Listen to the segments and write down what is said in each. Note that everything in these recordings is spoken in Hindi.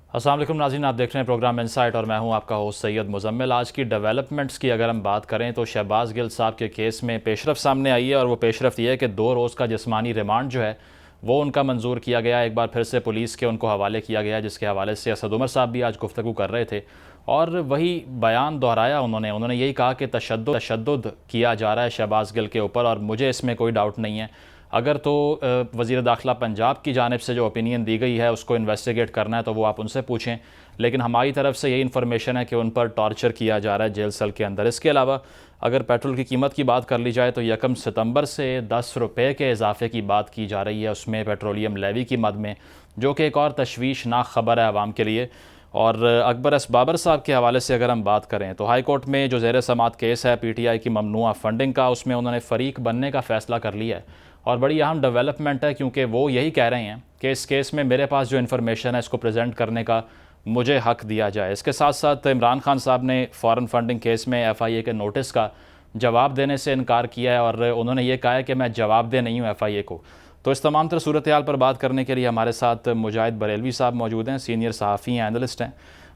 अस्सलाम वालेकुम नाज़रीन, आप देख रहे हैं प्रोग्राम इनसाइट और मैं हूं आपका होस्ट सैयद मुजम्मिल। आज की डेवलपमेंट्स की अगर हम बात करें तो शहबाज गिल साहब के केस में पेशरफ सामने आई है और वो पेशरफ ये है कि 2 रोज़ का जिस्मानी रिमांड जो है वो उनका मंजूर किया गया। एक बार फिर से पुलिस के उनको हवाले किया गया, जिसके हवाले से असद उमर साहब भी आज गुफ्तगू कर रहे थे और वही बयान दोहराया उन्होंने यही कहा कि तशद्दुद किया जा रहा है शहबाज गिल के ऊपर और मुझे इसमें कोई डाउट नहीं है। अगर तो वज़ीर दाखिला पंजाब की जानिब से जो ओपिनियन दी गई है उसको इन्वेस्टिगेट करना है तो वो आप उनसे पूछें, लेकिन हमारी तरफ से यही इन्फॉर्मेशन है कि उन पर टॉर्चर किया जा रहा है जेल सेल के अंदर। इसके अलावा अगर पेट्रोल की कीमत की बात कर ली जाए तो 1 सितंबर से 10 रुपये के इजाफे की बात की जा रही है उसमें पेट्रोलियम लेवी की मद में, जो कि एक और तशवीशनाक ख़बर है आवाम के लिए। और अकबर एस बाबर साहब के हवाले से अगर हम बात करें तो हाई कोर्ट में जो ज़ेर समात केस है PTI की ममनुआ फंडिंग का, उसमें उन्होंने फ़रीक बनने का फ़ैसला कर लिया है और बड़ी अहम डेवलपमेंट है, क्योंकि वो यही कह रहे हैं कि इस केस में मेरे पास जो इन्फॉर्मेशन है इसको प्रेजेंट करने का मुझे हक दिया जाए। इसके साथ साथ इमरान खान साहब ने फ़ॉरेन फंडिंग केस में FIA के नोटिस का जवाब देने से इनकार किया है और उन्होंने ये कहा है कि मैं जवाबदेह नहीं हूँ FIA को। तो इस तमाम तरह सूरत हाल पर बात करने के लिए हमारे साथ मुजाहिद बरेलवी साहब मौजूद हैं, सीनियर सहाफ़ी हैं, एनालिस्ट हैं।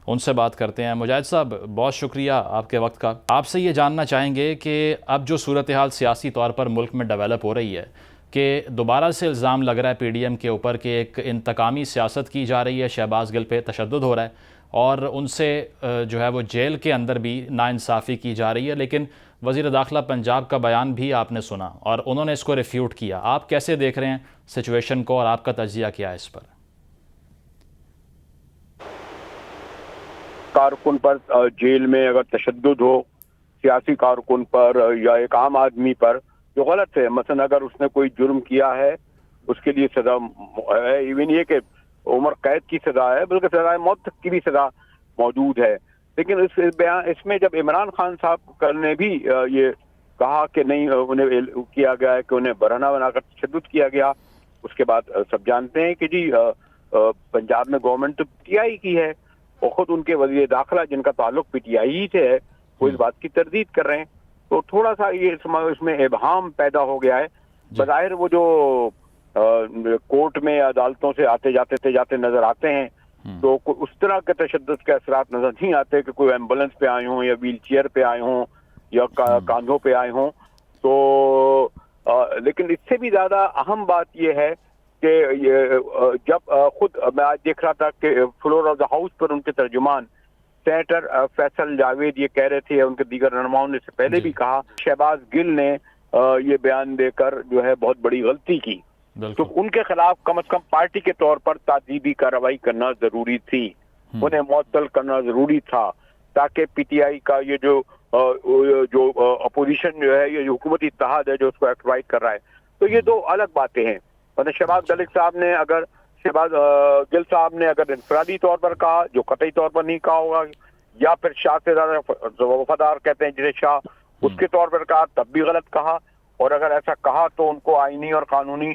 उनसे बात करते हैं। मुजाहिद साहब, बहुत शुक्रिया आपके वक्त का। आपसे ये जानना चाहेंगे कि अब जो सूरत हाल सियासी तौर पर मुल्क में डेवलप हो रही है कि दोबारा से इल्ज़ाम लग रहा है PDM के ऊपर कि एक इंतकामी सियासत की जा रही है, शहबाज गिल पे तशद्दुद हो रहा है और उनसे जो है वो जेल के अंदर भी नाइंसाफ़ी की जा रही है। लेकिन वज़ीर दाखिला पंजाब का बयान भी आपने सुना और उन्होंने इसको रिफ्यूट किया। आप कैसे देख रहे हैं सिचुएशन को और आपका तजिया क्या है इस पर? कारकुन पर जेल में अगर तशद्दुद हो सियासी कारकुन पर या एक आम आदमी पर, जो गलत है। मसलन अगर उसने कोई जुर्म किया है उसके लिए सजा है, इवन ये कि उम्र कैद की सजा है, बल्कि सजा मौत तक की भी सजा मौजूद है। लेकिन इसमें जब इमरान खान साहब ने भी ये कहा कि नहीं, उन्हें किया गया है कि उन्हें बरहना बनाकर तशद्दुद किया गया, उसके बाद सब जानते हैं कि जी पंजाब में गवर्नमेंट तो PTI की है और खुद उनके वज़ीर दाखिला जिनका ताल्लुक PTI ही से है वो इस बात की तरदीद कर रहे हैं। तो थोड़ा सा ये इसमें इबहम पैदा हो गया है। बज़ाहिर वो जो कोर्ट में अदालतों से आते जाते नजर आते हैं तो उस तरह के तशद्दुद के असरात नजर नहीं आते कि कोई एम्बुलेंस पे आए हों या व्हील चेयर पे आए हों या कांधों पे आए हों। तो लेकिन इससे भी ज्यादा अहम बात यह है कि ये जब खुद मैं आज देख रहा था कि फ्लोर ऑफ द हाउस पर उनके तर्जुमान सेनेटर फैसल जावेद ये कह रहे थे, उनके दीगर रहनुमाओं ने इससे पहले भी कहा, शहबाज गिल ने ये बयान देकर जो है बहुत बड़ी गलती की। तो उनके खिलाफ कम से कम पार्टी के तौर पर ताजीबी कार्रवाई करना जरूरी थी, उन्हें मुअत्तल करना जरूरी था, ताकि PTI का ये जो अपोजिशन जो है, ये हुकूमती इत्तेहाद है जो उसको एक्टिवाइट कर रहा है। तो ये दो अलग बातें हैं। मतलब शहबाज गिल साहब ने अगर इंफरादी तौर पर कहा, जो कतई तौर पर नहीं कहा होगा, या फिर शाह से ज्यादा वफादार कहते हैं जिसे शाह, उसके तौर पर कहा तब भी गलत कहा। और अगर ऐसा कहा तो उनको आईनी और कानूनी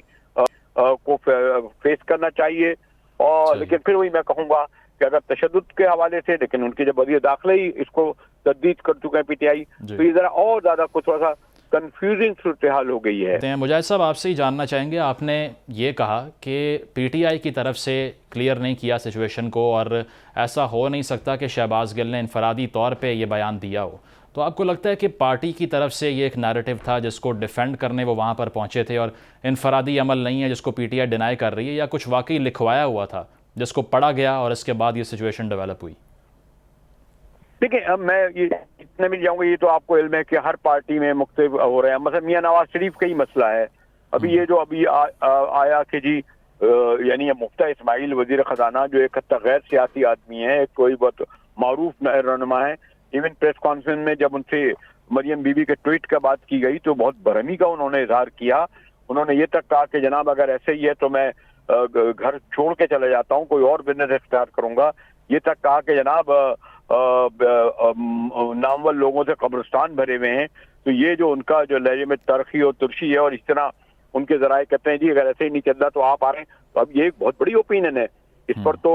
को फेस करना चाहिए। और लेकिन फिर वही मैं कहूंगा कि अगर तशद्दुद के हवाले से, लेकिन उनके जब वज़ीर दाखिला ही इसको तस्दीद कर चुके हैं PTI, तो ये जरा और ज्यादा कुछ थोड़ा सा कंफ्यूजिंग सूरत हाल हो गई है। मुजाहिद साहब, आपसे ही जानना चाहेंगे, आपने ये कहा कि PTI की तरफ से क्लियर नहीं किया सिचुएशन को और ऐसा हो नहीं सकता कि शहबाज गिल ने इनफरादी तौर पे ये बयान दिया हो, तो आपको लगता है कि पार्टी की तरफ से ये एक नैरेटिव था जिसको डिफेंड करने वो वहाँ पर पहुँचे थे और इनफरादी अमल नहीं है जिसको PTI डिनाई कर रही है, या कुछ वाकई लिखवाया हुआ था जिसको पढ़ा गया और इसके बाद ये सिचुएशन डेवलप हुई? देखिए, अब मैं ये इतने मिल जाऊंगा, ये तो आपको इल्म है कि हर पार्टी में मुख्तलिफ हो रहे हैं। मतलब मियां नवाज शरीफ का ही मसला है। अभी ये जो अभी आया कि जी यानी ये मुफ्ता इस्माइल वजीर खजाना, जो एक गैर सियासी आदमी है, कोई बहुत मारूफ रहनुमा है। इवन प्रेस कॉन्फ्रेंस में जब उनसे मरियम बीबी के ट्वीट का बात की गई तो बहुत बरहमी का उन्होंने इजहार किया। उन्होंने ये तक कहा कि जनाब अगर ऐसे ही है तो मैं घर छोड़ के चले जाता हूँ, कोई और बिजनेस इख्तियार करूंगा। ये तक कहा कि जनाब नामवर लोगों से कब्रिस्तान भरे हुए हैं। तो ये जो उनका जो लहजे में तरखी और तुर्शी है, और इस तरह उनके जराए कहते हैं जी अगर ऐसे ही नहीं चल रहा तो आप आ रहे हैं, तो अब ये एक बहुत बड़ी ओपिनियन है। इस पर तो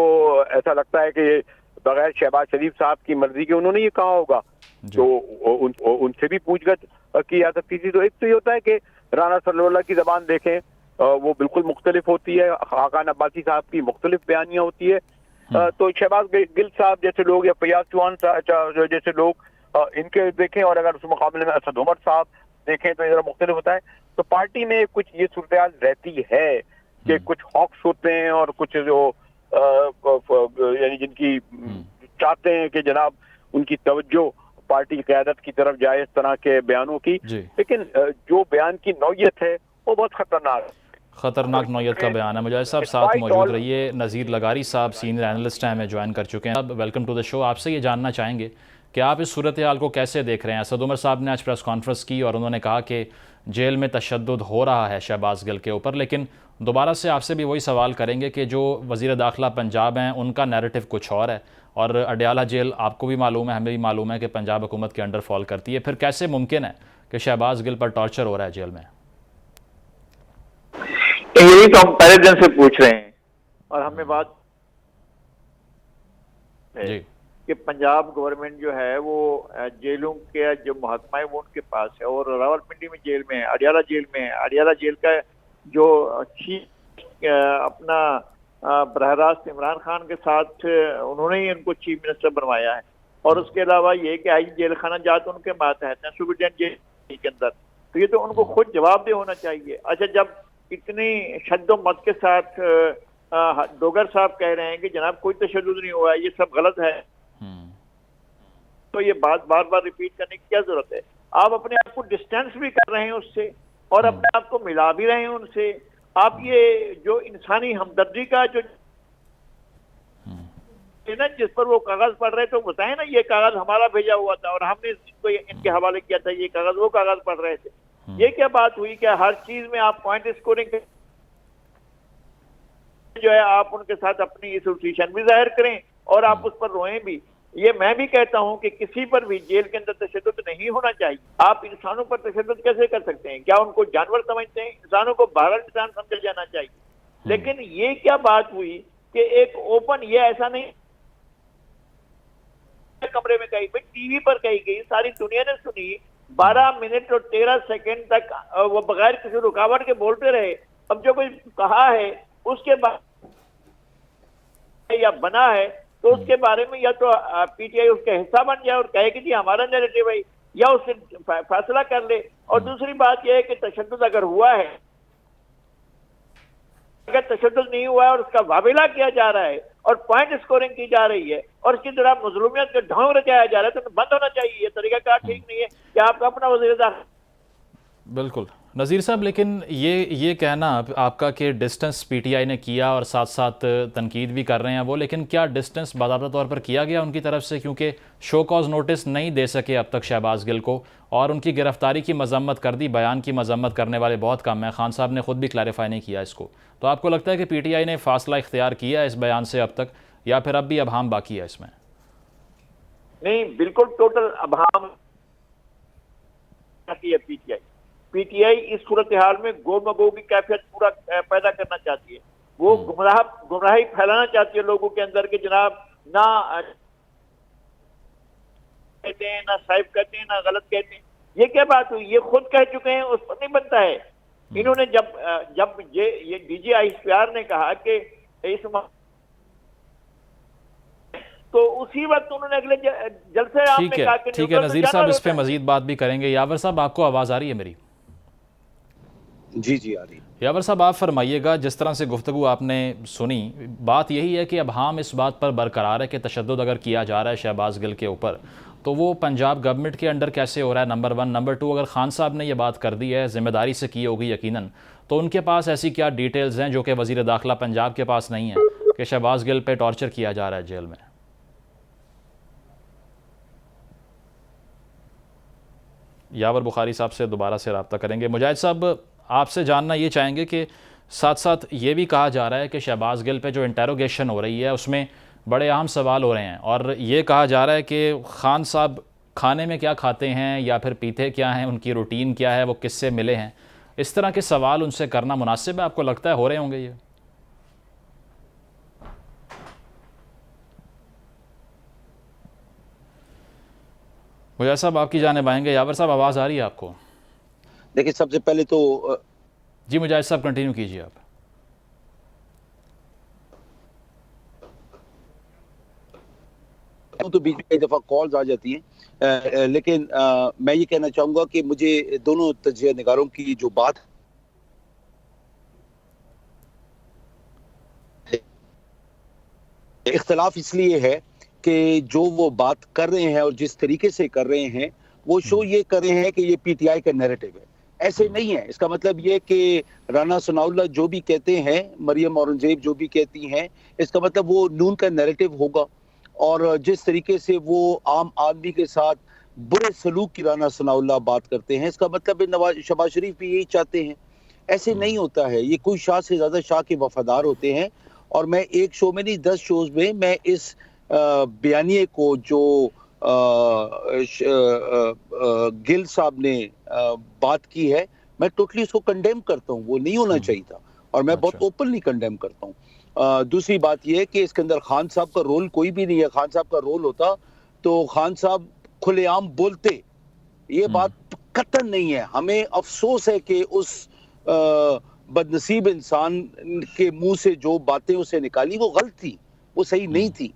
ऐसा लगता है कि बगैर शहबाज शरीफ साहब की मर्जी के उन्होंने ये कहा होगा, तो उनसे भी पूछगछ की जा सकती थी। तो एक तो ये होता है कि राना सल्लल्लाहु की जबान देखें, वो बिल्कुल मुख्तलिफ होती है, खाकान अब्बासी साहब की मुख्तलिफ बयानियां होती है। तो शहबाज गिल साहब जैसे लोग या फैयाज चौहान जैसे लोग इनके देखें, और अगर उस मुकाबले में असद उमर साहब देखें तो जरा मुख्तलिफ होता है। तो पार्टी में कुछ ये सूरत रहती है कि कुछ हॉक्स होते हैं और कुछ जो यानी जिनकी चाहते हैं कि जनाब उनकी तवज्जो पार्टी की क़यादत की तरफ जाए इस तरह के बयानों की, लेकिन जो बयान की नौयत है वो बहुत खतरनाक है। ख़तरनाक नौयत का बयान है। मुजाहिद साहब साथ मौजूद रहिए। नज़ीर लगारी साहब सीनियर एनालिस्ट हैं, हमें ज्वाइन कर चुके हैं। अब वेलकम टू द शो। आपसे ये जानना चाहेंगे कि आप इस सूरत हाल को कैसे देख रहे हैं। असद उमर साहब ने आज प्रेस कॉन्फ्रेंस की और उन्होंने कहा कि जेल में तशद्दुद हो रहा है शहबाज गिल के ऊपर, लेकिन दोबारा से आपसे भी वही सवाल करेंगे कि जो वज़ीर दाखिला पंजाब हैं उनका नैरेटिव कुछ और है, और अडयाला जेल आपको भी मालूम है, हमें भी मालूम है कि पंजाब हुकूमत के अंडर फॉल करती है। फिर कैसे मुमकिन है कि शहबाज गिल पर टॉर्चर हो रहा है जेल में? यही तो हम पहले दिन से पूछ रहे हैं और हमें बात है कि पंजाब गवर्नमेंट जो है वो जेलों के जो महकमा है वो उनके पास है, और रावलपिंडी में जेल में है, अडयाला जेल में है। अडयाला जेल का जो चीफ अपना बरह रास्त इमरान खान के साथ उन्होंने ही उनको चीफ मिनिस्टर बनवाया है, और उसके अलावा ये कि आई जेल खाना जात उनके मातहत है सुप्रीटेंडेंट जेल के अंदर, तो ये तो उनको खुद जवाबदेह होना चाहिए। अच्छा, जब इतनी शद्दो-मत के साथ डोगर साहब कह रहे हैं कि जनाब कोई तशद्दुद नहीं हुआ, ये सब गलत है, तो ये बात बार बार रिपीट करने की क्या जरूरत है? आप अपने आप को डिस्टेंस भी कर रहे हैं उससे और अपने आप को मिला भी रहे हैं उनसे। आप ये जो इंसानी हमदर्दी का जो ना जिस पर वो कागज पढ़ रहे, तो बताएं ना ये कागज हमारा भेजा हुआ था और हमने इसको इनके हवाले किया था, ये कागज वो कागज पढ़ रहे थे। ये क्या बात हुई? क्या हर चीज में आप पॉइंट स्कोरिंग जो है आप उनके साथ अपनी एसोसिएशन भी जाहिर करें और आप उस पर रोएं भी? ये मैं भी कहता हूं कि किसी पर भी जेल के अंदर तशद्दुद नहीं होना चाहिए। आप इंसानों पर तशद्दुद कैसे कर सकते हैं? क्या उनको जानवर समझते हैं? इंसानों को बाहर इंसान समझा जाना चाहिए। लेकिन ये क्या बात हुई कि एक ओपन, ये ऐसा नहीं कमरे में कही गई, टीवी पर कही गई, सारी दुनिया ने सुनी, 12 मिनट और 13 सेकंड तक वो बगैर किसी रुकावट के बोलते रहे। अब जो कोई कहा है उसके बाद या बना है तो उसके बारे में या तो पीटीआई उसका हिस्सा बन जाए और कहे कि जी हमारा नैरेटिव है, या उससे फैसला कर ले। और दूसरी बात यह है कि तशद्दुद अगर हुआ है, अगर तशद्दुद नहीं हुआ है और उसका वाबिला किया जा रहा है और पॉइंट स्कोरिंग की जा रही है और इसकी तरह मजलूमियत का ढोंग रचाया जा रहा है, तो बंद होना चाहिए। ये तरीका ठीक नहीं है कि आपका अपना वज़ीर दाखिला। बिल्कुल नज़ीर साहब, लेकिन ये कहना आपका कि डिस्टेंस पीटीआई ने किया और साथ साथ तनकीद भी कर रहे हैं वो, लेकिन क्या डिस्टेंस बाकायदा तौर पर किया गया उनकी तरफ से? क्योंकि शो कॉज नोटिस नहीं दे सके अब तक शहबाज गिल को, और उनकी गिरफ्तारी की मजम्मत कर दी। बयान की मजम्मत करने वाले बहुत कम हैं, खान साहब ने खुद भी क्लैरिफाई नहीं किया इसको। तो आपको लगता है कि पीटीआई ने फासला इख्तियार किया है इस बयान से अब तक, या फिर अब भी अभाम बाकी है इसमें? नहीं, बिल्कुल टोटल अभाम है पीटीआई इस सूरत हाल में गोमगो की कैफियत पूरा पैदा करना चाहती है। वो गुमराही फैलाना चाहती है लोगों के अंदर कि जनाब ना कहते हैं, ना साहिब कहते हैं, ना गलत कहते हैं। ये क्या बात हुई? ये खुद कह चुके हैं, उस पर नहीं बनता है। इन्होंने जब ये डीजी आईएसपीआर ने कहा कि इस तो उसी वक्त उन्होंने अगले जलसे आप में कहा कि ठीक है नज़ीर साहब, इस पे मजीद बात भी करेंगे। यावर साहब, आपको आवाज़ आ रही है मेरी? जी जी आ रही है। यावर साहब, आप फरमाइएगा, जिस तरह से गुफ्तगू आपने सुनी, बात यही है कि अब हम इस बात पर बरकरार है कि तशद्दुद अगर किया जा रहा है शहबाज गिल के ऊपर, तो वो पंजाब गवर्नमेंट के अंडर कैसे हो रहा है, नंबर 1। नंबर 2, अगर खान साहब ने यह बात कर दी है, जिम्मेदारी से की होगी यकीनन, तो उनके पास ऐसी क्या डिटेल्स हैं जो कि वज़ीर दाखिला पंजाब के पास नहीं है कि शहबाज गिल पे टॉर्चर किया जा रहा है जेल में? यावर बुखारी साहब से दोबारा से रब्ता करेंगे। मुजाहिद साहब, आपसे जानना ये चाहेंगे कि साथ साथ ये भी कहा जा रहा है कि शहबाज गिल पे जो इंटेरोगेशन हो रही है उसमें बड़े अहम सवाल हो रहे हैं, और ये कहा जा रहा है कि खान साहब खाने में क्या खाते हैं या फिर पीते क्या हैं, उनकी रूटीन क्या है, वो किससे मिले हैं, इस तरह के सवाल उनसे करना मुनासिब है? आपको लगता है हो रहे होंगे ये? मुजाहिद साहब, आपकी जानिब आएंगे। यावर साहब, आवाज़ आ रही है आपको? देखिए, सबसे पहले तो जी मुजाहिद साहब कंटिन्यू कीजिए आप। हूँ तो बीच में कई दफ़ा कॉल्स आ जाती हैं, लेकिन मैं ये कहना चाहूँगा कि मुझे दोनों तज्ज़िया निगारों की जो बात है, इख्तलाफ इसलिए है कि जो वो बात कर रहे हैं और जिस तरीके से कर रहे हैं, वो शो ये कर रहे हैं कि ये पीटीआई का नैरेटिव है। ऐसे नहीं है। इसका मतलब ये कि राना सनाउल्लाह जो भी कहते हैं, मरियम औरंगजेब जो भी कहती हैं, इसका मतलब वो नून का नैरेटिव होगा। और जिस तरीके से वो आम आदमी के साथ बुरे सलूक की राना सनाउल्लाह बात करते हैं, इसका मतलब नवाज शहबाज शरीफ भी यही चाहते हैं। ऐसे नहीं होता है। ये कोई शाह से ज्यादा शाह के वफादार होते हैं। और मैं एक शो में नहीं 10 शोज में मैं इस बयानिए को जो गिल साहब ने बात की है, मैं टोटली उसको कंडेम करता हूँ। वो नहीं होना चाहिए था और मैं बहुत ओपनली कंडेम करता हूँ। दूसरी बात यह है कि इसके अंदर खान साहब का रोल कोई भी नहीं है। खान साहब का रोल होता तो खान साहब खुलेआम बोलते। ये बात कतई नहीं है। हमें अफसोस है कि उस बदनसीब इंसान के मुंह से जो बातें उसे निकाली वो गलत थी, वो सही नहीं थी।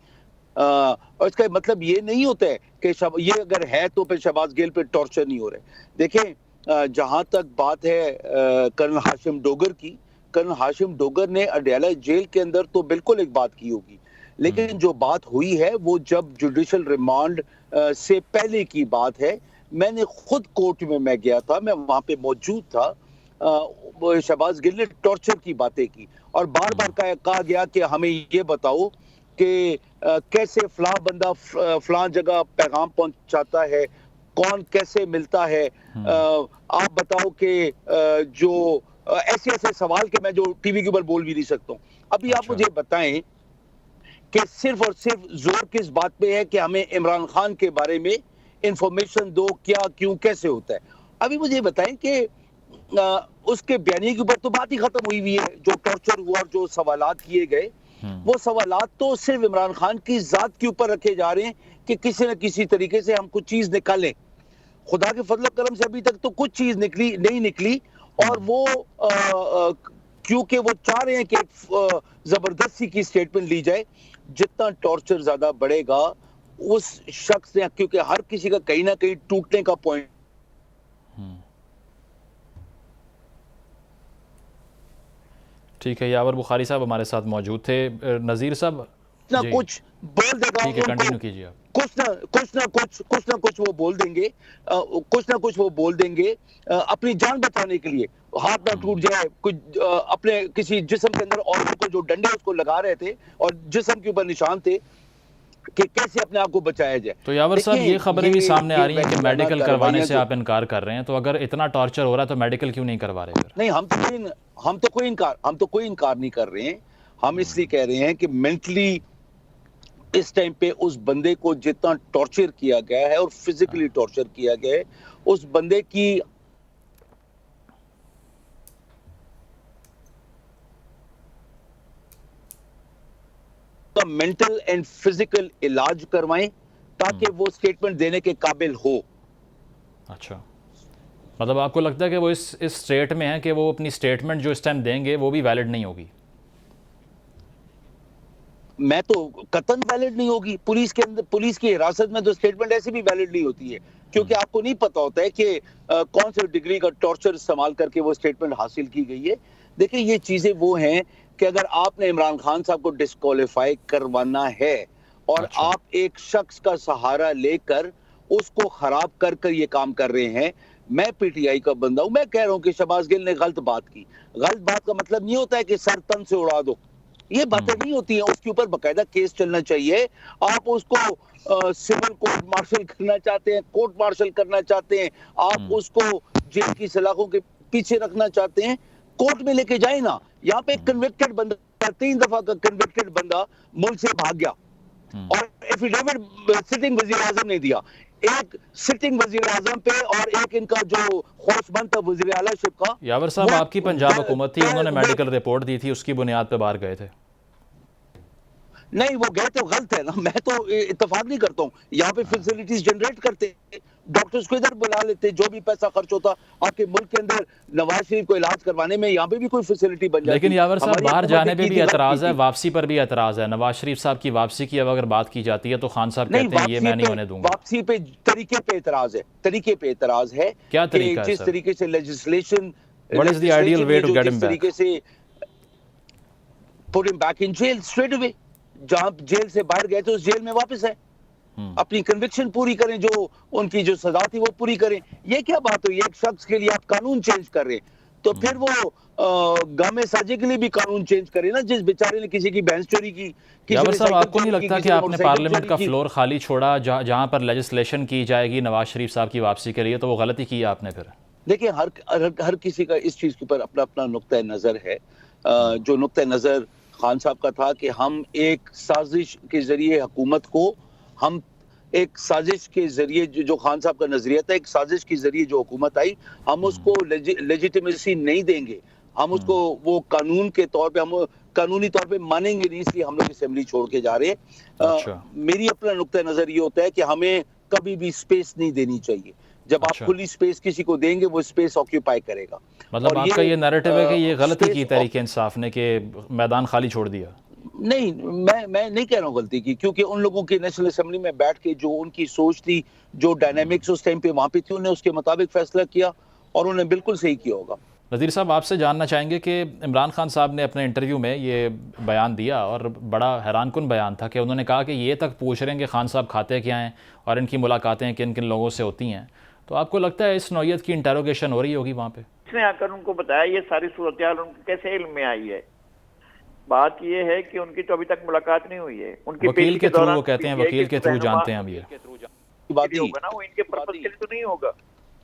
और इसका मतलब ये नहीं होता है कि ये अगर है तो फिर शहबाज गिल पे टॉर्चर नहीं हो रहे। देखें, जहां तक बात है कर्नल हाशिम डोगर की, कर्नल हाशिम डोगर ने अडयाला जेल के अंदर तो बिल्कुल एक बात की होगी, लेकिन जो बात हुई है वो जब जुडिशल रिमांड से पहले की बात है। मैंने खुद कोर्ट में मैं गया था, मैं वहां पे मौजूद था। शहबाज गिल ने टॉर्चर की बातें की और बार बार कहा गया कि हमें ये बताओ कि कैसे फलां बंदा फलां जगह पैगाम पहुंचाता है, कौन कैसे मिलता है। आप बताओ कि जो ऐसे ऐसे सवाल के मैं जो टीवी के ऊपर बोल भी नहीं सकता हूँ। अभी आप मुझे बताएं कि सिर्फ और सिर्फ जोर किस बात पे है कि हमें इमरान खान के बारे में इंफॉर्मेशन दो, क्या क्यों कैसे होता है। अभी मुझे बताएं कि उसके बयानी के ऊपर तो बात ही खत्म हुई हुई है। जो टॉर्चर हुआ, जो सवालात किए गए, वो सवालात तो सिर्फ इमरान खान की जात के ऊपर रखे जा रहे हैं कि किसी न किसी तरीके से हम कुछ चीज निकालें। खुदा के फजल करम से अभी तक तो कुछ चीज नहीं निकली। और वो क्योंकि वो चाह रहे हैं कि जबरदस्ती की स्टेटमेंट ली जाए। जितना टॉर्चर ज्यादा बढ़ेगा उस शख्स ने, क्योंकि हर किसी का कहीं ना कहीं टूटने का पॉइंट। ठीक है, यावर बुखारी साहब हमारे साथ मौजूद थे। नज़ीर साहब ना कुछ बोल देगा, ठीक है, कंटिन्यू कीजिए आप। कुछ ना कुछ वो बोल देंगे, कुछ ना कुछ वो बोल देंगे अपनी जान बचाने के लिए। हाथ ना टूट जाए, कुछ अपने किसी जिस्म के अंदर और को जो डंडे उसको लगा रहे थे और जिस्म के ऊपर निशान थे कि कैसे अपने आप को बचाया जाए। तो यावर साहब, ये खबरें भी सामने आ रही हैं कि मेडिकल करवाने से आप इनकार कर रहे हैं। तो अगर इतना टॉर्चर हो रहा है तो मेडिकल क्यों नहीं करवा रहे? नहीं, हम तो कोई इनकार नहीं कर रहे हैं। हम इसलिए कह रहे हैं कि मेंटली इस टाइम पे उस बंदे को जितना टॉर्चर किया गया है और फिजिकली टॉर्चर किया गया है, उस बंदे की मेंटल एंड फिजिकल इलाज करवाएं ताकि वो स्टेटमेंट देने के काबिल हो। अच्छा, मतलब आपको लगता है कि वो इस स्टेट में है कि वो अपनी स्टेटमेंट जो इस टाइम देंगे वो भी वैलिड नहीं होगी? मैं तो कतन वैलिड नहीं होगी। पुलिस के अंदर, पुलिस की हिरासत में तो स्टेटमेंट ऐसे भी वैलिड नहीं होती है, क्योंकि आपको नहीं पता होता है कि कौन से डिग्री का टॉर्चर इस्तेमाल करके वो स्टेटमेंट हासिल की गई है। देखिए, ये चीजें वो हैं कि अगर आपने इमरान खान साहब को डिस्क्वालीफाई करवाना है और आप एक शख्स का सहारा लेकर उसको खराब कर ये काम कर रहे हैं। मैं पीटीआई का बंदा हूं, मैं कह रहा हूं कि शहबाज गिल ने गलत बात की। गलत बात का मतलब नहीं होता है कि सर तन से उड़ा दो, ये बातें नहीं होती हैं। उसके ऊपर बकायदा केस चलना चाहिए। आप उसको सिविल कोर्ट मार्शल करना चाहते हैं, कोर्ट मार्शल करना चाहते हैं, आप उसको जेल की सलाखों के पीछे रखना चाहते हैं, कोर्ट में लेके जाए ना। यहाँ पे कन्विक्टेड बंदा, 3 दफा का कन्विक्टेड बंदा मुल्क से भाग गया और एफिडेविट सिटिंग वजीर आजम ने दिया। एक सिटिंग वजीर आजम पे और एक इनका जो खोशमंद था वजीर आला शिप का। यावर साहब, आपकी पंजाब हुकूमत थी, उन्होंने मेडिकल रिपोर्ट दी थी, उसकी बुनियाद पे बाहर गए थे? नहीं, वो गए तो गलत है ना। मैं तो इत्तेफाक नहीं करता हूँ। यहाँ पे फैसिलिटीज जनरेट करते, डॉक्टर्स को इधर बुला लेते, जो भी पैसा खर्च होता आपके मुल्क के अंदर नवाज शरीफ को इलाज करवाने में, यहाँ पे भी कोई फैसिलिटी बन जाती। लेकिन यावर साहब, हमारी बाहर हुकूमत जाने ने पे की भी थी, गलत एतराज़ की है, थी। वापसी पर भी एतराज़ है। नवाज शरीफ साहब की वापसी की अब अगर बात की जाती है तो खान साहब नहीं, कहते हैं ये मैं नहीं होने दूंगा। वापसी पे तरीके पे एतराज है, तरीके पे एतराज है क्या कि तरीका है जिस सर? तरीके से legislation what is the ideal way to get जिस हिम बैक? तरीके से put him back in jail straight away, जहां जेल से बाहर गए थे उस जेल में वापस है, अपनी कन्विक्शन पूरी करें, जो उनकी जो सजा थी वो पूरी करें। ये क्या बात हुई? एक शख्स के लिए आप कानून चेंज कर रहे हैं, तो फिर वो गामे साजे के लिए भी कानून चेंज करे ना, जिस बेचारे ने किसी की भैंस चोरी की, यावर ने साहब, साइकिल आपको नहीं चोरी की, लगता किसी कि ने आपने मोटरसाइकिल पार्लियामेंट चोरी का की? फ्लोर खाली छोड़ा जहां पर लेजिस्लेशन की जाएगी नवाज शरीफ साहब की वापसी के लिए, तो वो गलती की आपने फिर? देखिए, हर किसी का इस चीज के ऊपर अपना अपना नुक्ता नजर है। जो नुक्ता नजर खान साहब का था कि हम एक साजिश के जरिए हुकूमत को, हम एक साजिश के जरिए, जो खान साहब का नजरिया था, एक साजिश के जरिए जो हुकूमत आई, हम उसको लेजिटिमेसी नहीं देंगे, हम उसको वो कानून के तौर पे, हम कानूनी तौर पे मानेंगे नहीं, इसलिए हम लोग असेंबली छोड़ के जा रहे हैं। अच्छा। मेरी अपना नुक्ता नजर ये होता है कि हमें कभी भी स्पेस नहीं देनी चाहिए। जब आप अच्छा। खुली स्पेस किसी को देंगे, वो स्पेस ऑक्यूपाई करेगा। मतलब और आपका ये नैरेटिव है कि ये गलती की स्पेस तहरीक इंसाफ ने कि मैदान खाली छोड़ दिया? नहीं, मैं नहीं कह रहा हूँ गलती की, क्योंकि उन लोगों की नेशनल असेंबली में बैठ के जो उनकी सोच थी, जो डायनामिक्स उस टाइम पे वहां पे थी, उन्होंने उसके मुताबिक फैसला किया और उन्होंने बिल्कुल सही किया होगा। नज़ीर साहब, आपसे जानना चाहेंगे कि इमरान खान साहब ने अपने इंटरव्यू में ये बयान दिया और बड़ा हैरानकुन बयान था कि उन्होंने कहा कि ये तक पूछ रहे हैं कि खान साहब खाते क्या हैं और इनकी मुलाकातें किन किन लोगों से होती हैं। तो आपको लगता है इस नौयत की इंटेरोगेशन हो रही होगी वहाँ पे? इसने आकर उनको बताया ये सारी सूरत हाल उनको कैसे इल्म में आई है। बात ये है कि उनकी तो अभी तक मुलाकात नहीं हुई है। उनकी वकील के थ्रू, वो कहते हैं वकील के थ्रू जानते हैं हम ये बात होगा ना, वो इनके पर्पस के लिए तो नहीं होगा।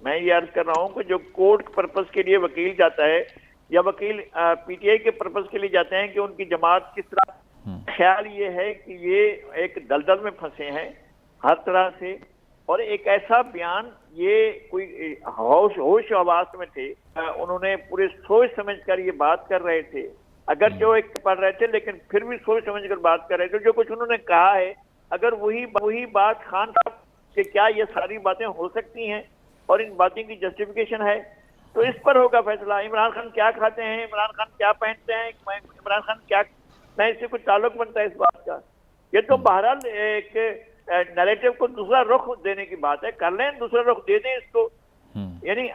मैं ये अर्ज कर रहा हूँ कि जो कोर्ट पर्पस के लिए वकील जाता है या वकील पीटीआई के पर्पस के लिए जाते हैं कि उनकी जमात किस तरह, ख्याल ये है कि ये एक दलदल में फंसे हैं हर तरह से, और एक ऐसा बयान, ये कोई होश हवास में थे, उन्होंने पूरे सोच समझ कर ये बात कर रहे थे, अगर जो एक पढ़ रहे थे लेकिन फिर भी सोच समझ कर बात कर रहे थे। जो कुछ उन्होंने कहा है, अगर वही बात खान साहब के, क्या ये सारी बातें हो सकती हैं और इन बातों की जस्टिफिकेशन है, तो इस पर होगा फैसला। इमरान खान क्या खाते हैं, इमरान खान क्या पहनते हैं, इमरान खान क्या, न इससे कुछ ताल्लुक बनता है इस बात का। ये तो बहरहाल एक नैरेटिव को दूसरा रुख देने की बात है, कर लें, दूसरा रुख दे दें इसको। यानी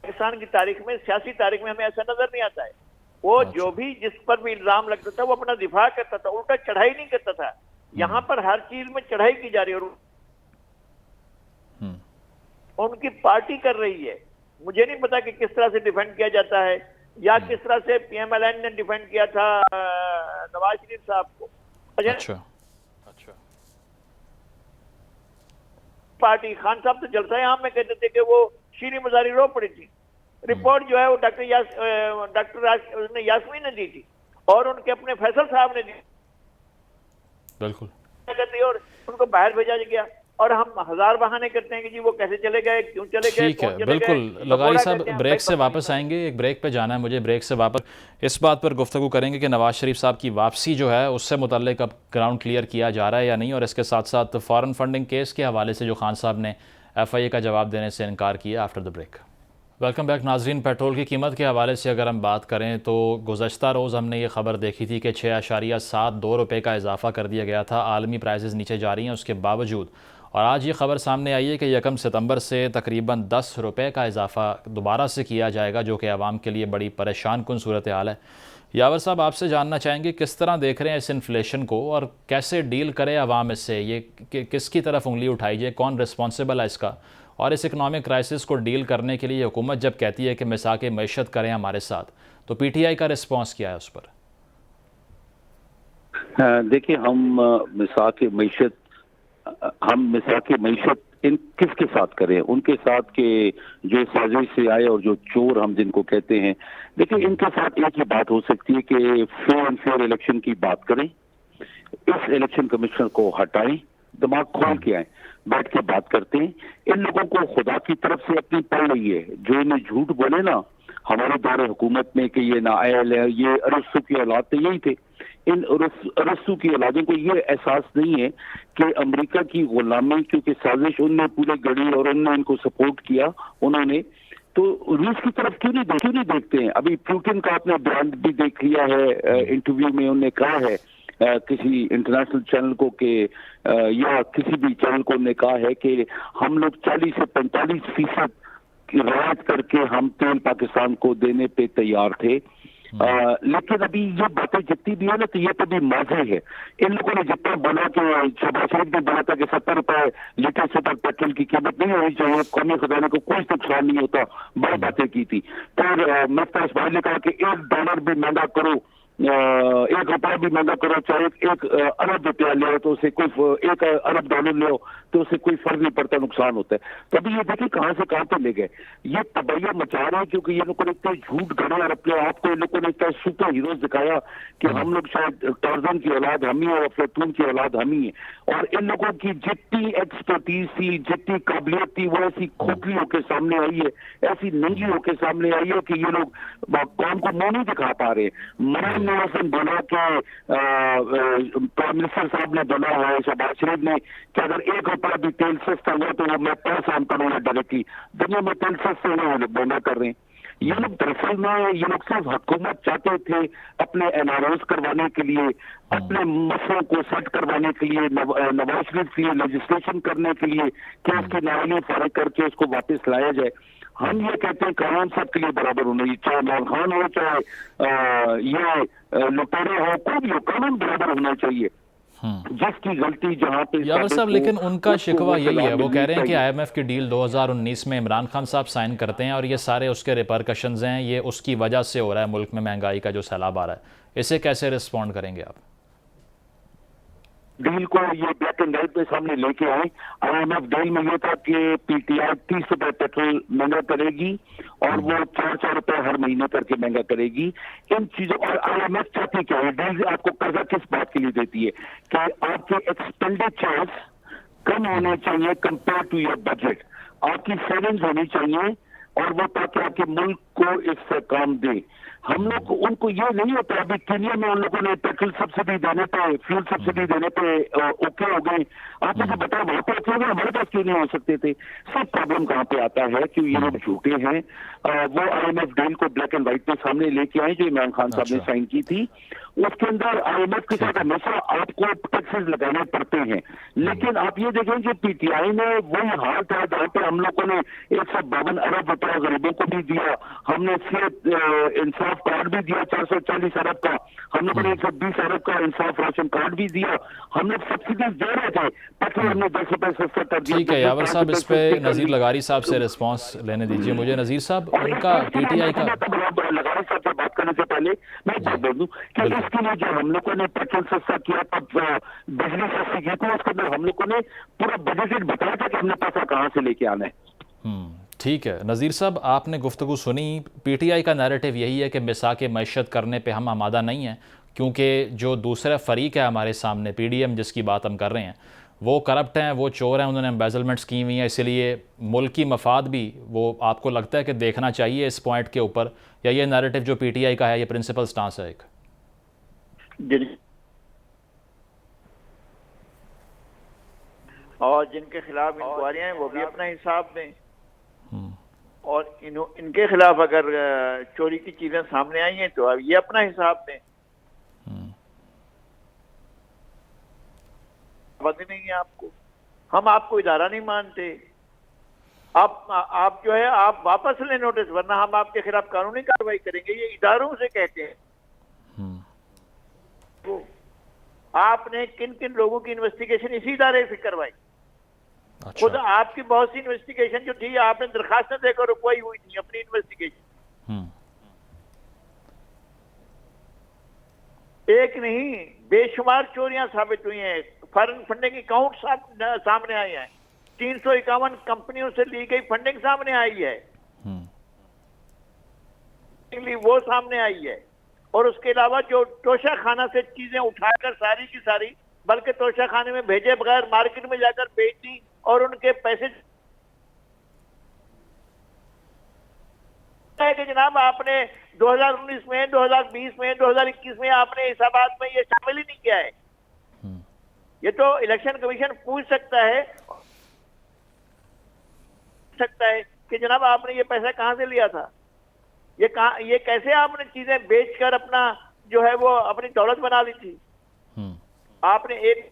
पाकिस्तान की तारीख में, सियासी तारीख में हमें ऐसा नजर नहीं आता है। वो जो भी जिस पर भी इल्जाम लगता था वो अपना दिफा करता था, उल्टा चढ़ाई नहीं करता था। यहाँ पर हर चीज में चढ़ाई की जा रही है और उनकी पार्टी कर रही है। मुझे नहीं पता कि किस तरह से डिफेंड किया जाता है या किस तरह से पीएमएलएन ने डिफेंड किया था नवाज शरीफ साहब को। अच्छा। पार्टी खान साहब तो जलसा है में कहते थे कि वो शीरी मजारी रो पड़ी थी। रिपोर्ट जो है वो डॉक्टर यास्मीन ने दी थी और उनके अपने फैसल साहब ने दी, बिल्कुल, और उनको बाहर भेजा गया। और हम हजार बहाने करते हैं कि जी वो कैसे चले गए, क्यों चले गए, ठीक है, बिल्कुल। लगाई साहब, ब्रेक से वापस आएंगे, एक ब्रेक पे जाना है मुझे, ब्रेक से वापस इस बात पर गुफ्तगू करेंगे कि नवाज शरीफ साहब की वापसी जो है उससे मुतल्लिक अब ग्राउंड क्लियर किया जा रहा है या नहीं, और इसके साथ साथ फॉरेन फंडिंग केस के हवाले से जो खान साहब ने FIA का जवाब देने से इनकार किया। After the break welcome back नाजरीन। पेट्रोल की कीमत के हवाले से अगर हम बात करें तो गुज़श्ता रोज़ हमने ये ख़बर देखी थी कि 6.72 रुपये का इजाफ़ा कर दिया गया था। आलमी प्राइसेस नीचे जा रही हैं उसके बावजूद, और आज ये ख़बर सामने आई है कि 1 सितंबर से तकरीबन 10 रुपये का इजाफ़ा दोबारा से किया जाएगा, जो कि आवाम के लिए बड़ी परेशान कुन सूरत हाल है। यावर साहब, आपसे जानना चाहेंगे किस तरह देख रहे हैं इस इन्फ्लेशन को और कैसे डील करे आवाम इससे, ये किसकी तरफ उंगली उठाई जाए, कौन रिस्पॉन्सिबल है इसका, और इस इकनॉमिक क्राइसिस को डील करने के लिए हुकूमत जब कहती है कि मिसाक मईशत करें हमारे साथ, तो PTI का रिस्पॉन्स क्या है उस पर? देखिए, हम मिसाक मईशत इन किसके साथ करें, उनके साथ के जो साजिश से आए और जो चोर हम जिनको कहते हैं। देखिए, इनके साथ एक ही बात हो सकती है कि फेयर एंड फेयर इलेक्शन की बात करें, इस इलेक्शन कमिश्नर को हटाएं, दिमाग खोल के आए, बैठ के बात करते हैं। इन लोगों को खुदा की तरफ से अपनी पड़ रही है, जो इन्हें झूठ बोले ना, हमारे दौरे हुकूमत में कि ये नाअहल है, ये अरस्तु की औलाद तो यही थे। इन अरस्तु की औलादों को ये एहसास नहीं है कि अमेरिका की गुलामी क्योंकि साजिश उनने पूरे गढ़ी और उनने इनको सपोर्ट किया उन्होंने, तो रूस की तरफ क्यों नहीं देखते हैं। अभी पुतिन का आपने बयान भी देख लिया है, इंटरव्यू में उन्होंने कहा है किसी इंटरनेशनल चैनल को कि या किसी भी चैनल को उन्होंने कहा है कि हम लोग 40 से 45% की रियायत करके हम तेल पाकिस्तान को देने पे तैयार थे। लेकिन अभी ये बातें जितनी भी है ना, तो ये तो भी माजी है। इन लोगों ने जितना बोला कि शहबाज शरीफ ने बोला था कि 70 रुपए लीटर से पर पेट्रोल की कीमत नहीं होनी चाहिए, कौमी खजाने को कोई नुकसान नहीं होता, बड़ी बातें की थी। फिर मुफ्ती इस्माइल ने कहा कि $1 भी महंगा करो, $1 भी महंगा करो, चाहे 1 अरब रुपया ले तो उसे कोई $1 अरब ले तो उससे कोई फर्क नहीं पड़ता, नुकसान होता है। तो अभी ये देखिए कहां से कहां पे ले गए, ये तबैया मचा रहे हैं क्योंकि ये लोगों ने इतने झूठ गढ़े और अपने आप को इन लोगों ने इतना सुपर हीरोज दिखाया कि हम लोग शायद टार्जन की औलाद हम ही और अफलातून की औलाद हम ही है। और इन लोगों की जितनी एक्सपर्टीज थी, जितनी काबिलियत थी, वो ऐसी खोखली होकर सामने आई है, ऐसी नंगी होकर सामने आई है कि ये लोग कौन को मुंह नहीं दिखा पा रहे। मरियम नवाज बोला कि प्राइम मिनिस्टर साहब ने बोला है, शहबाज शरीफ ने, कि अगर $1 भी तेल सस्ता हुआ तो वो मैं पैसा हम करूंगा डायरेक्टली। दुनिया में तेल सस्ते हुए बोला कर रहे हैं ये लोग। दरअसल में ये लोग सिर्फ हुकूमत चाहते थे अपने एनआरओज करवाने के लिए, अपने मसलों को सेट करवाने के लिए, नवाज शरीफ के लिए लेजिस्लेशन करने के लिए कि उसकी नाराजगी फारिग करके उसको वापस लाया जाए। हम ये कहते हैं कानून सबके लिए बराबर होना चाहिए, चाहे इमरान खान हो, चाहे ये लुटेरे हो, कोई भी हो, कानून बराबर होना चाहिए। जिसकी गलती जहां पे यावर साहब, लेकिन उनका शिकवा यही है, वो कह रहे हैं कि IMF की डील 2019 में इमरान खान साहब साइन करते हैं और ये सारे उसके रिपरकशंस हैं, ये उसकी वजह से हो रहा है, मुल्क में महंगाई का जो सैलाब आ रहा है। इसे कैसे रिस्पॉन्ड करेंगे आप? डील को ये ब्लैक एंड व्हाइट में सामने लेके आए। IMF डील में ये था कि PTI 30 रुपए पेट्रोल महंगा करेगी और वो 4-4 रुपए हर महीने करके महंगा करेगी। इन चीजों और IMF चाहती क्या है, डील आपको कर्जा किस बात के लिए देती है कि आपके एक्सपेंडिचर्स कम होने चाहिए कंपेयर टू योर बजट, आपकी सेविंग्स होनी चाहिए और वो ताकि आपके मुल्क को इससे काम दे। हम लोग उनको ये नहीं होता, अभी केन्या में उन लोगों ने पेट्रोल सब्सिडी देने पे, फ्यूल सब्सिडी देने पे ओके हो गए। आप मुझे बताओ वहां पे क्यों हमारे पास क्यों नहीं हो सकते थे? सब प्रॉब्लम कहाँ पे आता है कि ये लोग झूठे हैं। वो IMF डील को ब्लैक एंड व्हाइट में सामने लेके आए जो इमरान खान साहब ने साइन की थी। उसके अंदर IMF के साथ हमेशा आपको टैक्सेस लगाने पड़ते हैं, लेकिन आप ये देखें कि PTI ने वही हाल था जहाँ पे हम लोगों ने 152 अरब रुपया गरीबों को भी दिया, हमने सेहत इंसाफ कार्ड भी दिया 440 अरब का, हम लोगों ने 120 अरब का इंसाफ राशन कार्ड भी दिया, हम लोग सब्सिडीज दे रहे थे, पेट्रोल हमने 10 रुपए सस्ता कर दिया। ठीक है यावर साहब, इस पे नजीर लगारी साहब से रिस्पॉन्स लेने दीजिए मुझे। नजीर साहब, उनका PTI का लगारी साहब से बात करने से पहले मैं क्या बोल दूं कि इसके लिए जो हम लोगों ने पेट्रोल सस्ता किया था, बिजली सस्ती की थी, उसके अंदर हम लोगों ने पूरा बजट बताया था कि हमने पैसा कहाँ से लेके आना है। ठीक है नज़ीर साहब, आपने गुफ्तगू सुनी। PTI का नैरेटिव यही है कि मिसाक मैशत करने पे हम आमादा नहीं हैं, क्योंकि जो दूसरा फ़रीक है हमारे सामने, PDM जिसकी बात हम कर रहे हैं, वो करप्ट हैं, वो चोर हैं, उन्होंने एम्बेजलमेंट्स की हुई हैं, इसलिए मुल्क की मफाद भी वो आपको लगता है कि देखना चाहिए इस पॉइंट के ऊपर, या ये नैरेटिव जो PTI का है ये प्रिंसिपल स्टांस है एक? और जिनके खिलाफ इंक्वायरियां हैं वो भी अपना हिसाब दें, और इनके खिलाफ अगर चोरी की चीजें सामने आई हैं तो अब ये अपना हिसाब दें। पता नहीं है आपको, हम आपको इदारा नहीं मानते, आप जो है आप वापस लें नोटिस, वरना हम आपके खिलाफ कानूनी कार्रवाई करेंगे। ये इदारों से कहते हैं। तो आपने किन किन लोगों की इन्वेस्टिगेशन इसी इदारे से करवाई? अच्छा। खुद आपकी बहुत सी इन्वेस्टिगेशन जो थी आपने दरखास्तें देकर रुकवाई हुई थी अपनी इन्वेस्टिगेशन। एक नहीं बेशुमार चोरियां साबित हुई हैं, फॉरेन फंडिंग अकाउंट सामने आए हैं, 351 कंपनियों से ली गई फंडिंग सामने आई है, वो सामने आई है। और उसके अलावा जो तोशा खाना से चीजें उठाकर सारी की सारी, बल्कि तोशा खाने में भेजे बगैर मार्केट में जाकर बेच दी और उनके पैसे है कि जनाब आपने 2019 में, 2020 में, 2021 में आपने हिसाबात में ये शामिल ही नहीं किया है। ये तो इलेक्शन कमीशन पूछ सकता है कि जनाब आपने ये पैसा कहां से लिया था, ये कैसे आपने चीजें बेचकर अपना जो है वो अपनी दौलत बना ली थी। आपने एक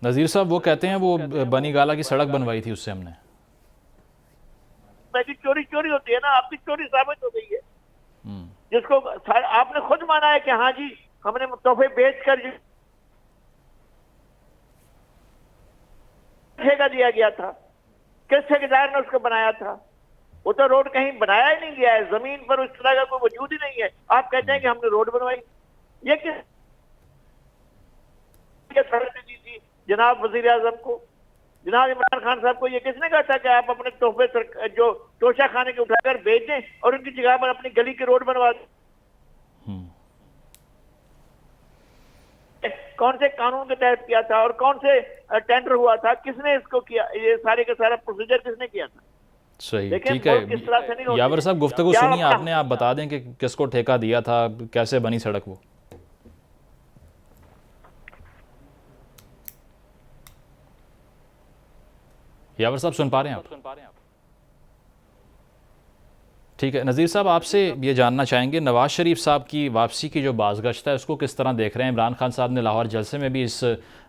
नज़ीर साहब वो कहते हैं वो बनी गाला की सड़क बनवाई थी उससे हमने। चोरी होती है ना, आपकी चोरी साबित हो गई है, जिसको आपने खुद माना है कि हाँ जी हमने तोहफे बेचकर ठेका दिया गया था, किस ठेकेदार ने उसको बनाया था? वो तो रोड कहीं बनाया ही नहीं गया है, जमीन पर उस तरह का कोई वजूद ही नहीं है। आप कहते हैं कि हमने रोड बनवाई, ये किस दी थी जनाब वजीर आजम को, जनाब इमरान खान साहब को? ये किसने कहा था कि आप अपने तोहफे जो तोशा खाने के उठाकर बेच दें और उनकी जगह पर अपनी गली की रोड बनवा दें? कौन से कानून के तहत किया था और कौन से टेंडर हुआ था, किसने इसको किया? ये सारे का सारा प्रोसीजर किसने किया था? सही, ठीक है यावर साहब, गुफ्तगू सुनिए आपने, आप बता दें कि किसको ठेका दिया था, कैसे बनी सड़क वो? यावर साहब सुन पा रहे हैं आप? ठीक है, नज़ीर साहब आपसे ये जानना चाहेंगे नवाज़ शरीफ साहब की वापसी की जो बाज़गश्त है उसको किस तरह देख रहे हैं? इमरान खान साहब ने लाहौर जलसे में भी इस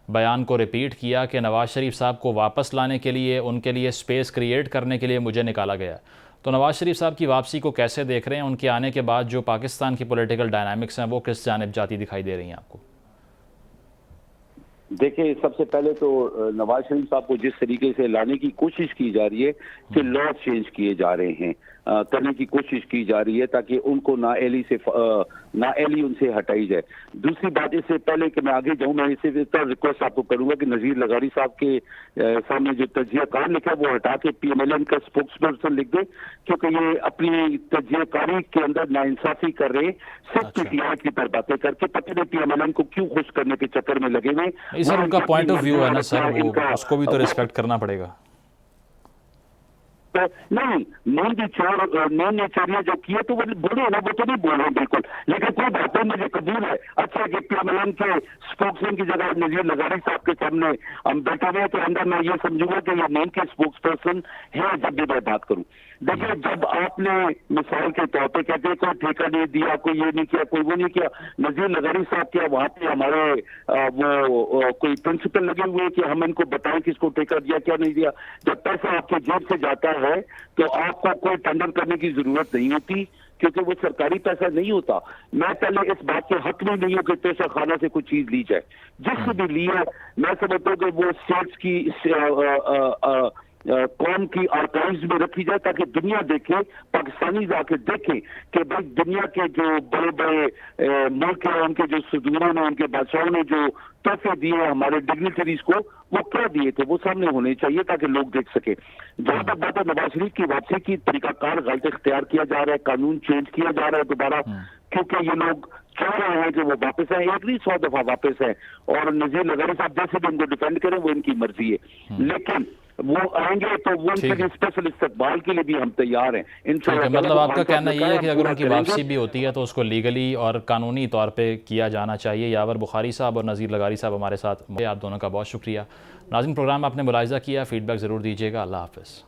बयान को रिपीट किया कि नवाज़ शरीफ साहब को वापस लाने के लिए, उनके लिए स्पेस क्रिएट करने के लिए मुझे निकाला गया। तो नवाज़ शरीफ साहब की वापसी को कैसे देख रहे हैं? उनके आने के बाद जो पाकिस्तान की पॉलिटिकल डायनामिक्स हैं वो किस जानिब जाती दिखाई दे रही हैं आपको? देखिए, सबसे पहले तो नवाज शरीफ साहब को जिस तरीके से लाने की कोशिश की जा रही है कि लॉ चेंज किए जा रहे हैं, करने की कोशिश की जा रही है ताकि उनको नाअहली उनसे हटाई जाए। दूसरी बात, इससे पहले कि मैं आगे जाऊं, मैं इससे रिक्वेस्ट आपको करूंगा कि नजीर लगारी साहब के सामने जो तज्जियाकार लिखा वो हटा के PMLN का स्पोक्स पर्सन लिख दे, क्योंकि ये अपनी तज्जियाकारी के अंदर नाइंसाफी कर रहे, सिर्फ PTI की तरह बातें करके पता नहीं PMLN को क्यों खुश करने के चक्कर में लगे हुए। सर उनका पॉइंट ऑफ व्यू है ना सर, वो उसको भी तो रिस्पेक्ट करना पड़ेगा। नहीं, नॉन चोरियां जो किए तो वो बोले ना, वो तो नहीं बोल रहे बिल्कुल, लेकिन कोई बात नहीं, मुझे कबूल है। अच्छा कि PMLN के स्पोक्समैन की जगह नजीर लगारी साहब के सामने हम बैठे हुए तो अंदर मैं ये समझूंगा कि ये नॉन के स्पोक्स पर्सन है जब भी मैं बात करूं। देखिए, जब आपने मिसाल के तौर पर कहते हैं कोई ठेका नहीं दिया, कोई ये नहीं किया, कोई वो नहीं किया, नजीर लगारी साहब क्या वहां पे हमारे वो कोई प्रिंसिपल लगे हुए कि हम इनको बताएं किसको ठेका दिया क्या नहीं दिया? जब पैसा आपके जेब से जाता है तो आपको कोई टेंडर करने की जरूरत नहीं होती, क्योंकि वो सरकारी पैसा नहीं होता। मैं पहले इस बात के हक में नहीं हूं कि तोशा खाना से कोई चीज ली जाए, जिससे भी ली है मैं समझता हूं कि वो स्टेट्स की कौम की आर्काइव्स में रखी जाए ताकि दुनिया देखे, पाकिस्तानी जाके देखे कि भाई दुनिया के जो बड़े बड़े मुल्क हैं उनके जो सदूरों ने, उनके बादशाहों ने जो तोहफे दिए हमारे डिग्निटरीज को, वो क्या दिए थे, वो सामने होने चाहिए ताकि लोग देख सके। जहां तक बात है नवाज शरीफ की वापसी की, तरीकाकार गलत इख्तियार किया जा रहा है, कानून चेंज किया जा रहा है दोबारा, क्योंकि ये लोग चाह रहे हैं कि वो वापस आए, एक नहीं 100 दफा वापस है, और नजीर लगारी साहब जैसे भी उनको डिफेंड करें वो इनकी मर्जी है, लेकिन वो आएंगे तो वो उनके स्पेशल इस्तकबाल के लिए भी हम तैयार हैं। मतलब आपका कहना यह है कि अगर उनकी वापसी भी होती है तो उसको लीगली और कानूनी तौर पे किया जाना चाहिए। यावर बुखारी साहब और नज़ीर लगारी साहब हमारे साथ, आप दोनों का बहुत शुक्रिया। नाज़रीन, प्रोग्राम आपने मुलाहिज़ा किया, फीडबैक ज़रूर दीजिएगा। अल्लाह हाफ़िज़।